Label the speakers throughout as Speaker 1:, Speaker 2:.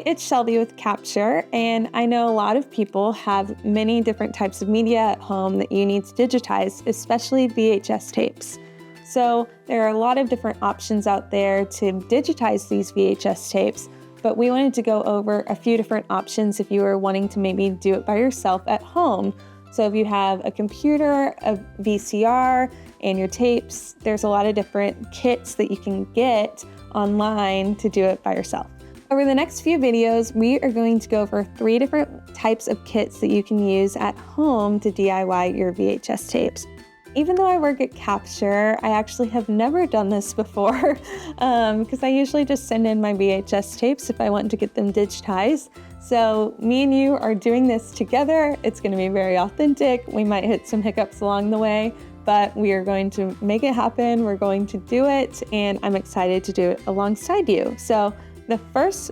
Speaker 1: it's Shelby with Capture, and I know a lot of people have many different types of media at home that you need to digitize, especially VHS tapes. So there are a lot of different options out there to digitize these VHS tapes, but we wanted to go over a few different options if you were wanting to maybe do it by yourself at home. So if you have a computer, a VCR, and your tapes, there's a lot of different kits that you can get online to do it by yourself. Over the next few videos, we are going to go over 3 different types of kits that you can use at home to DIY your VHS tapes. Even though I work at Capture, I actually have never done this before because I usually just send in my VHS tapes if I want to get them digitized. So me and you are doing this together. It's going to be very authentic. We might hit some hiccups along the way, but we are going to make it happen. We're going to do it, and I'm excited to do it alongside you. So the first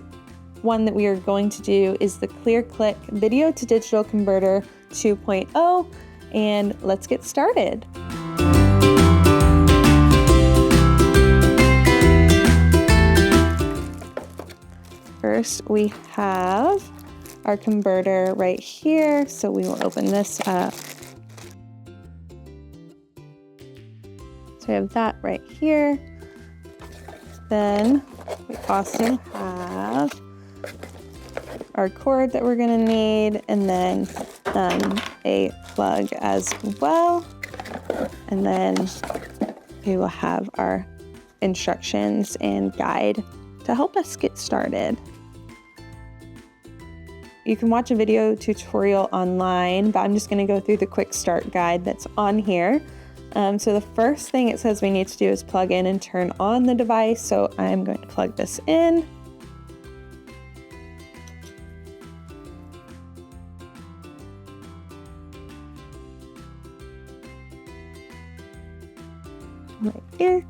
Speaker 1: one that we are going to do is the ClearClick Video to Digital Converter 2.0, and let's get started. First, we have our converter right here, so we will open this up. So we have that right here. Then we also have our cord that we're gonna need, and then a plug as well. And then we will have our instructions and guide to help us get started. You can watch a video tutorial online, but I'm just gonna go through the quick start guide that's on here. So the first thing it says we need to do is plug in and turn on the device. So I'm going to plug this in. Right here.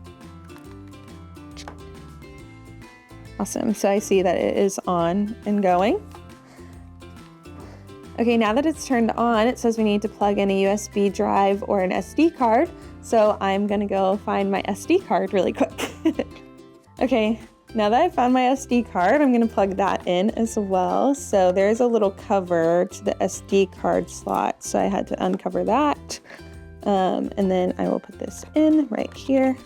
Speaker 1: Awesome. So I see that it is on and going. Okay, now that it's turned on, it says we need to plug in a USB drive or an SD card. So I'm gonna go find my SD card really quick. Okay, now that I found my SD card, I'm gonna plug that in as well. So there's a little cover to the SD card slot. So I had to uncover that. And then I will put this in right here.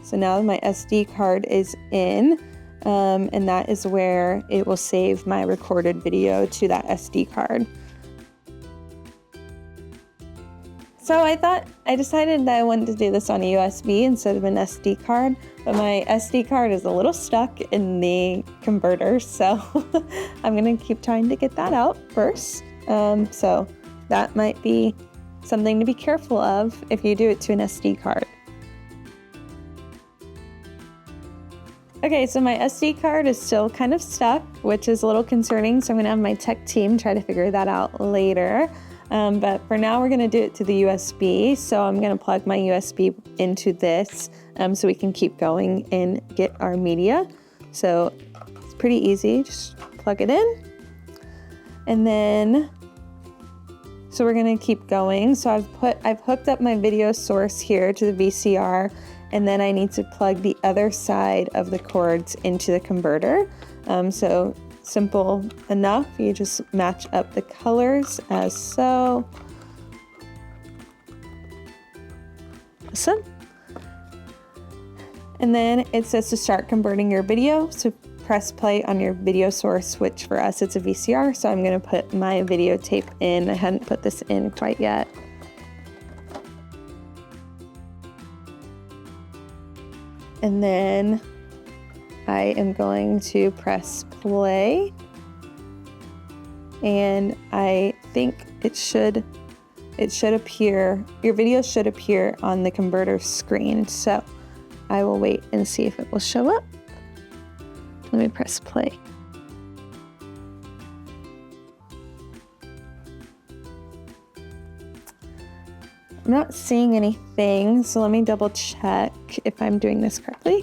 Speaker 1: So now my SD card is in. And that is where it will save my recorded video to that SD card. So I decided that I wanted to do this on a USB instead of an SD card, but my SD card is a little stuck in the converter, so I'm gonna keep trying to get that out first. So that might be something to be careful of if you do it to an SD card. Okay, so my SD card is still kind of stuck, which is a little concerning, so I'm gonna have my tech team try to figure that out later. But for now, we're gonna do it to the USB, so I'm gonna plug my USB into this so we can keep going and get our media. So it's pretty easy, just plug it in. And then, so we're gonna keep going. So I've hooked up my video source here to the VCR, and then I need to plug the other side of the cords into the converter. So simple enough, you just match up the colors as so. Awesome. And then it says to start converting your video. So press play on your video source, which for us it's a VCR. So I'm gonna put my videotape in. I hadn't put this in quite yet. And then I am going to press play, and I think it should appear, your video should appear on the converter screen. So I will wait and see if it will show up. Let me press play. I'm not seeing anything, so let me double check if I'm doing this correctly.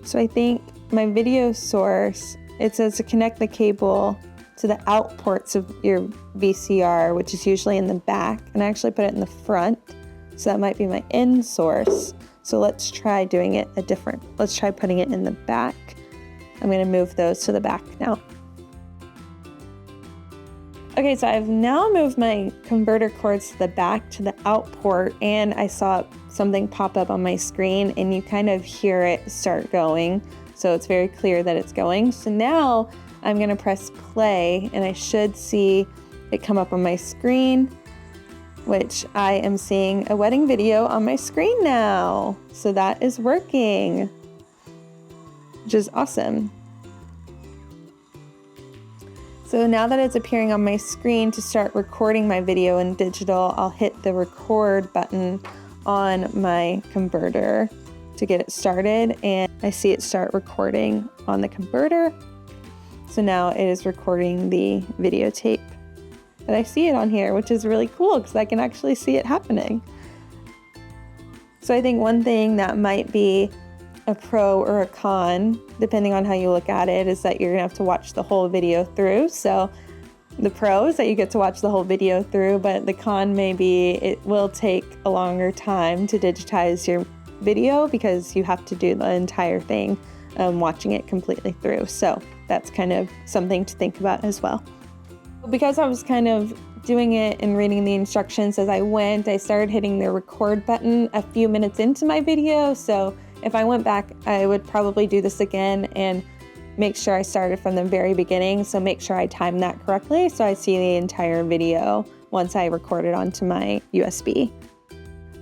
Speaker 1: So I think my video source, it says to connect the cable to the out ports of your VCR, which is usually in the back, and I actually put it in the front, so that might be my in source. So let's try doing it let's try putting it in the back. I'm gonna move those to the back now. Okay, so I've now moved my converter cords to the back to the out port, and I saw something pop up on my screen, and you kind of hear it start going. So it's very clear that it's going. So now I'm gonna press play, and I should see it come up on my screen, which I am seeing a wedding video on my screen now. So that is working, which is awesome. So now that it's appearing on my screen to start recording my video in digital, I'll hit the record button on my converter to get it started, and I see it start recording on the converter. So now it is recording the videotape. But I see it on here, which is really cool because I can actually see it happening. So I think one thing that might be a pro or a con, depending on how you look at it, is that you're gonna have to watch the whole video through. So the pro is that you get to watch the whole video through, but the con may be it will take a longer time to digitize your video because you have to do the entire thing, watching it completely through. So that's kind of something to think about as well. Because I was kind of doing it and reading the instructions as I went, I started hitting the record button a few minutes into my video. So if I went back, I would probably do this again and make sure I started from the very beginning. So make sure I timed that correctly so I see the entire video once I record it onto my USB.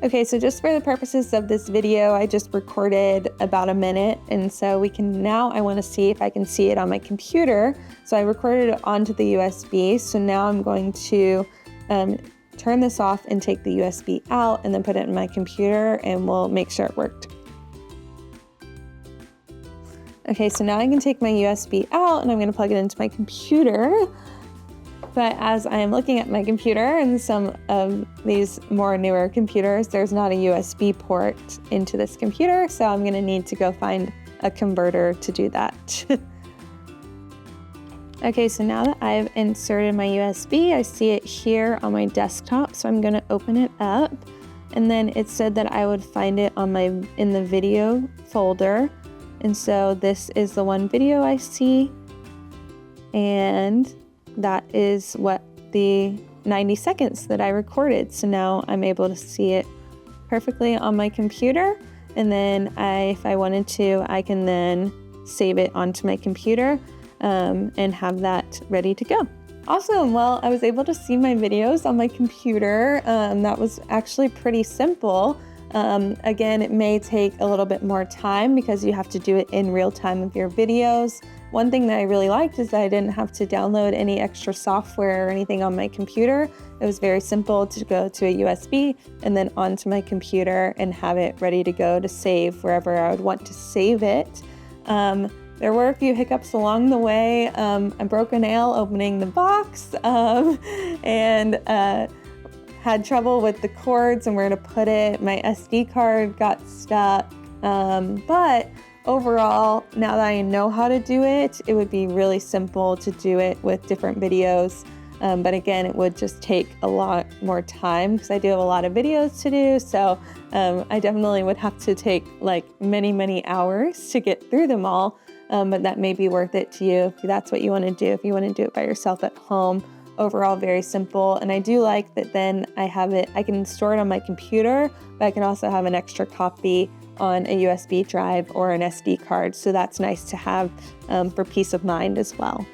Speaker 1: Okay, so just for the purposes of this video, I just recorded about a minute. And so I wanna see if I can see it on my computer. So I recorded it onto the USB. So now I'm going to turn this off and take the USB out and then put it in my computer, and we'll make sure it worked. Okay, so now I can take my USB out and I'm gonna plug it into my computer. But as I am looking at my computer and some of these more newer computers, there's not a USB port into this computer, so I'm gonna need to go find a converter to do that. Okay, so now that I've inserted my USB, I see it here on my desktop, so I'm gonna open it up. And then it said that I would find it in the video folder. And so this is the one video I see, and that is what the 90 seconds that I recorded. So now I'm able to see it perfectly on my computer. And then if I wanted to, I can then save it onto my computer and have that ready to go. Awesome, well, I was able to see my videos on my computer. That was actually pretty simple. Again, it may take a little bit more time because you have to do it in real time of your videos. One thing that I really liked is that I didn't have to download any extra software or anything on my computer. It was very simple to go to a USB and then onto my computer and have it ready to go to save wherever I would want to save it. There were a few hiccups along the way. I broke a nail opening the box and had trouble with the cords and where to put it. My SD card got stuck, but overall, now that I know how to do it, it would be really simple to do it with different videos. But again, it would just take a lot more time because I do have a lot of videos to do. So I definitely would have to take like many, many hours to get through them all. But that may be worth it to you if that's what you want to do, if you want to do it by yourself at home. Overall, very simple. And I do like that then I can store it on my computer, but I can also have an extra copy on a USB drive or an SD card. So that's nice to have for peace of mind as well.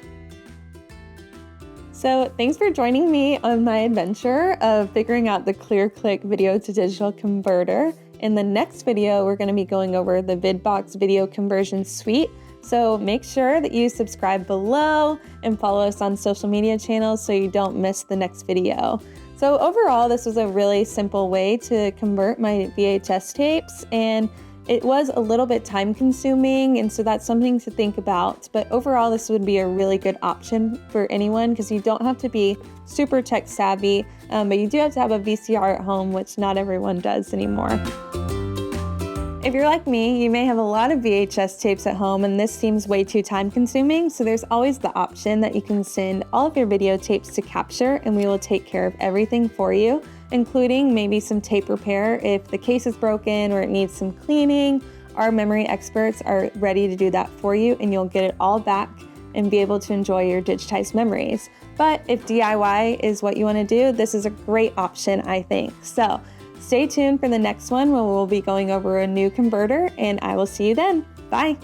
Speaker 1: So thanks for joining me on my adventure of figuring out the ClearClick video to digital converter. In the next video, we're going to be going over the VidBox video conversion suite. So make sure that you subscribe below and follow us on social media channels so you don't miss the next video. So overall, this was a really simple way to convert my VHS tapes, and it was a little bit time consuming, and so that's something to think about. But overall, this would be a really good option for anyone because you don't have to be super tech savvy, but you do have to have a VCR at home, which not everyone does anymore. If you're like me, you may have a lot of VHS tapes at home and this seems way too time consuming, so there's always the option that you can send all of your videotapes to Capture and we will take care of everything for you, including maybe some tape repair if the case is broken or it needs some cleaning. Our memory experts are ready to do that for you and you'll get it all back and be able to enjoy your digitized memories. But if DIY is what you want to do, this is a great option, I think. So stay tuned for the next one where we'll be going over a new converter, and I will see you then. Bye.